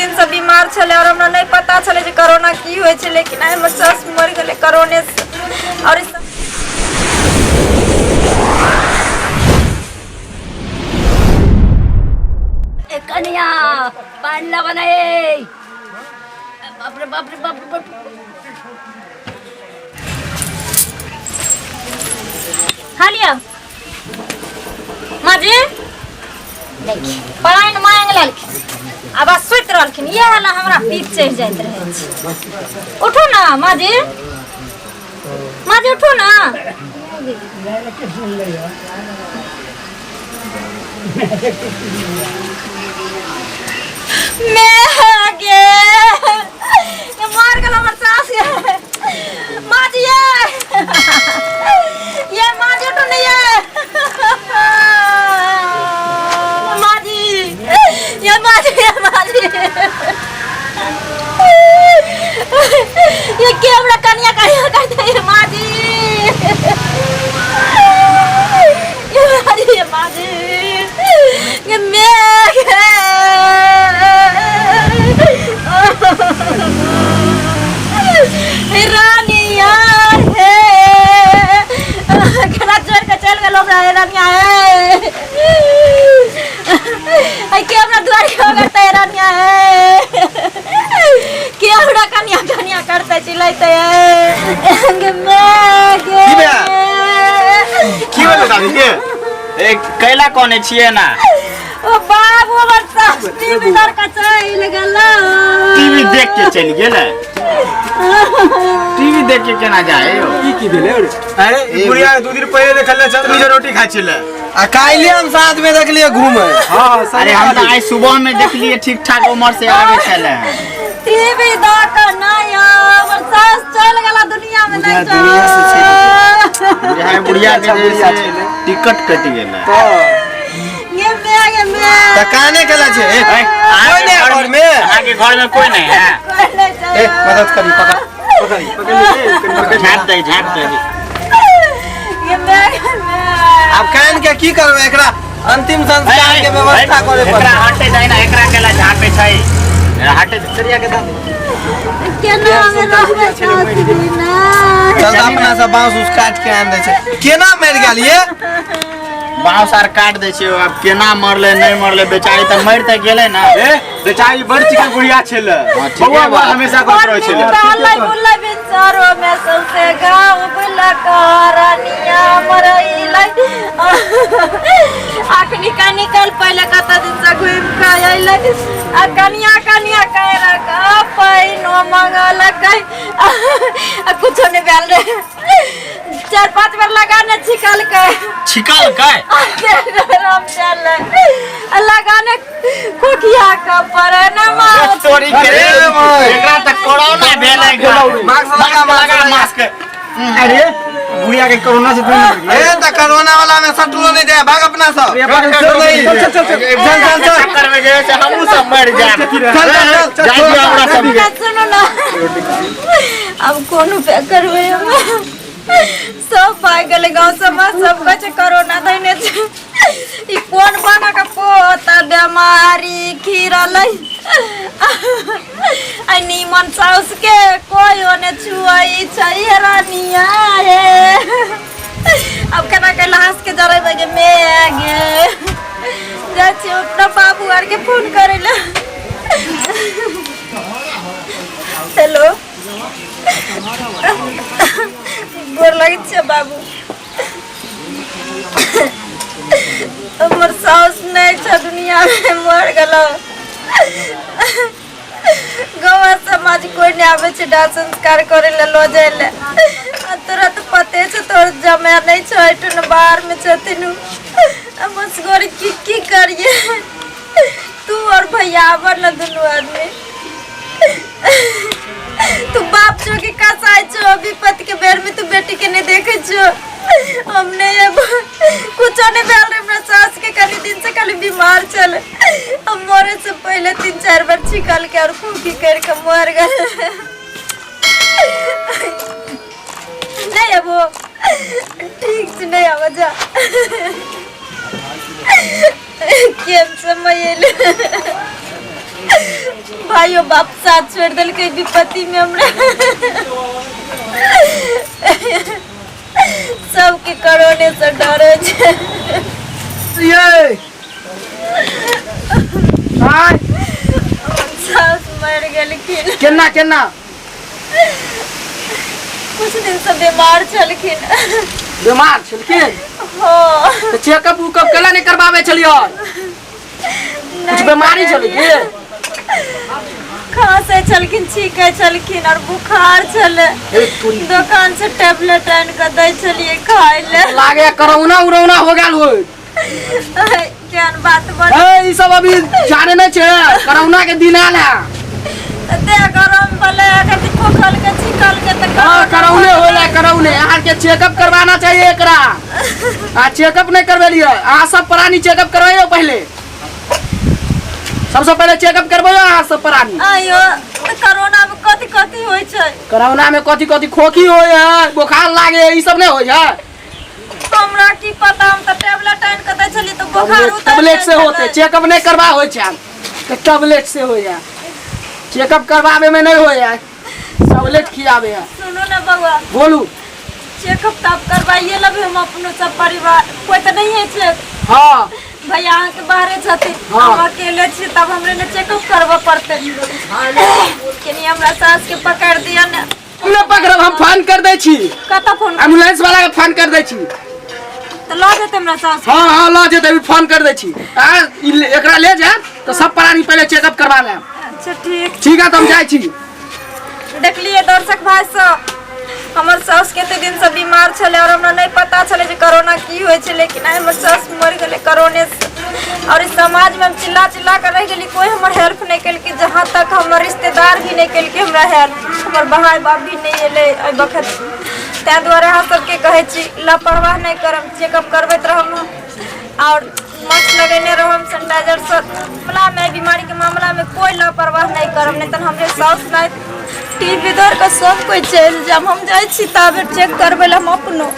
दिन से बीमार छले और हमरा नहीं पता छले जे कोरोना की होय छे, लेकिन आइ हमर सास मर गेले कोरोना से। और कन्या पानी बनाए। बाप रे बाप रे बाप रे बाप। खा लिया माँ जी? पानी मांग लेलखिन, अब सुत रहलखिन, ये हला हमरा पीठ चढ़ जाइत रहे। उठो ना माँ जी, माँ जी उठो ना। मार गल हमर सास माँ जी, ये माँ जी उठो नहीं है। माँ जी, ये माँ जी, ये माँ जी, ये क्या हमरा कन्या कन्या कहते हैं। माँ जी, ये माँ जी, ये माँ जी, ये मैं रानी यार है, खेला चोर के चल गलो रानी है। के हमरा द्वार के करते रानी है, के हमरा कन्या कन्या करते चिल्लाते है। की बोले दादी के ए कैला कोने छिए ना? ओ बाबू हमर सास टीवी दर का चल गेलो। टीवी देख के चल गेले? टीवी देख के केना जाए हो? की भेले? अरे बुढ़िया 2 दिन पहले देखले चंद्र में रोटी खाइ छिले, आ काइले हम साथ में देखलिए घूमे। हां अरे हम तो आज सुबह में देखलिए ठीक ठाक उम्र से आवे चले। टीवी दर का नहीं हमर सास चल गेला दुनिया में नहीं जा। बुढ़िया के टिकट कट गेले। ये मैं त काने केला छे? कोई नहीं घर में? आगे घर में कोई नहीं है। ए मदद करी, पकड़ झाप दे झाप दे। ये मैं अब कान के की करबे? एकरा अंतिम संस्कार के व्यवस्था करे पड़े। एकरा हटे जाय ना, एकरा केला झापे छै, हटे चरिया के दादी केना में रहबे चाहती ना। चल अपना सब बांस उस काट के आन दे छै। केना मर गेल ये? बाँस आर काट दे छै, अब केना मरले नहीं मरले बेचारी त मर त गेले ना। ए बेचारी बड़ चिकन बुढ़िया छले, बउआ बा हमेशा करत रहे छले। बोलै बोलै बिचारो में सबसे गाँव बोला करानिया मरइलै। आखनी का निकल पहले कत दिन से घूम के अइलै, आ कनिया कनिया कह रहा पैनो मंगल कह कुछ नहीं भेल रे। 4-5 बार लगाने छिकल के राम चल लगाने खुखिया का पर ना मार चोरी करे एकरा त कोरोना भेले। मास्क लगा मास्क। अरे बुढ़िया के कोरोना से दूर ए त कोरोना वाला में सटलो नहीं दे, भाग अपना सब। चल करवे जे से हमहु सब मर जाब। चल जाइए हमरा सब। सुनो ना, अब कोनो पे करवे हम सब भाग गए गाँव समाज सब कहे कोरोना धैने छै। ई कोन बना का पोता बीमारी खीरलै आ नीमन साउस के कोई ओने छुआई छै रानिया हे। अब केना के लाश के जरे बगे में गे जा छी अपना बाबू आर के फोन करे ले। हेलो गोर लगे छे बाबू, हमर साउस नहीं छे दुनिया में मर गेलो। गाँव समाज कोई नहीं आवे छे दाह संस्कार करे ले लो जाए ले। तोरा तो पते छे तोर जमे नहीं छे टन बाहर में छथिन। हम असगोरी की करिए? तू और भैया आवर न दोनों आदमी। तू बाप छो कि कसाई छो, विपत के बेर में तू बेटी के नहीं देखे छो। हमने ये कुछ नहीं भेल रे, हमरा सास के कनी दिन से खाली बीमार चल। हम मरे से पहले 3-4 बार छिकल के और फूकी कर के मर गए। नहीं अब वो ठीक से नहीं आवा जा। केम समय भाइयों बाप साथ छोड़ दिल के विपत्ति में हमरा सबके कोरोने से डरे छे। ये हाय सास मर गेलखिन। केना केना कुछ दिन से बीमार छलखिन। बीमार छलखिन हाँ तो चेकअप उकअप केला नहीं करवावे छलियो? कुछ बीमारी छलखिन? खांसे छलखिन, छींके छलखिन और बुखार छले। दुकान से टेबलेट आन के दै छलिए खाए ले। लागे कोरोना उरोना हो गेल हो। केहन बात बोल ए ई सब अभी जाने नहीं छे कोरोना के दिन आल है। दे गरम भले कति खोखल के छिकल के त हां करौने होला करौने आहार के चेकअप करवाना चाहिए एकरा। आ चेकअप नहीं करवेलिए आ सब प्राणी चेकअप करवाइयो पहले। सबसे पहले चेकअप करवाइयो आ सब प्राणी। आयो कोरोना में कथि कथि होय छै? कोरोना में कथि कथि खोखी होय है, बुखार लागे ई सब नहीं होय है। हमरा की पता, हम त टेबलेट आन के दै छली त बुखार उतर टैबलेट से होते चेकअप नहीं करवा होय छै। तो टैबलेट से होय है, चेकअप करवावे में नहीं होय है, टैबलेट खियावे है। सुनो ना बउआ, बोलू। चेकअप तब करवाइए लेबे हम अपनो सब परिवार। कोई त नहीं है छै? हां भैया अहाँ के बाहरे छथिन, हाँ। हम अकेले छी, तब हमरे ने चेकअप करबा पड़ते। कनी हमरा सास के पकड़ दिया ने। हमने पकड़ब, हम फोन कर दै छी, कता फोन एम्बुलेंस वाला के फोन कर दै छी। त ला देते हमरा सास। हां हां ला जेते, अभी फोन कर दै छी। आ एकरा ले जा तो सब प्राणी पहले चेकअप करवा ले। अच्छा ठीक ठीक है, तो हम जाय छी। देखलिए दर्शक भाई सब, हमर सास कते दिन से बीमार छले और हमरा नहीं पता छले जे कोरोना की होय छै, लेकिन हमर सास मर गेले कोरोने से। और इस समाज में हम चिल्ला चिल्ला कर रह गेली, कोई हमर हेल्प नहीं केल के। जहां तक हमर रिश्तेदार भी नहीं केल के हमरा हेल्प, हमर भाई बाप भी नहीं एले ए बखत। तै द्वारा हम सबके कहे छी लापरवाह नहीं करम, चेकअप करबैत रहम और मास्क लगेने रहम, सैनिटाइजर से में बीमारी के मामला में कोई लापरवाह नहीं करम। नहीं तो हमरे सास नहीं टीवी दर का सब कोई चल जाम। हम जाए छी तब चेक करबे हम अपनो।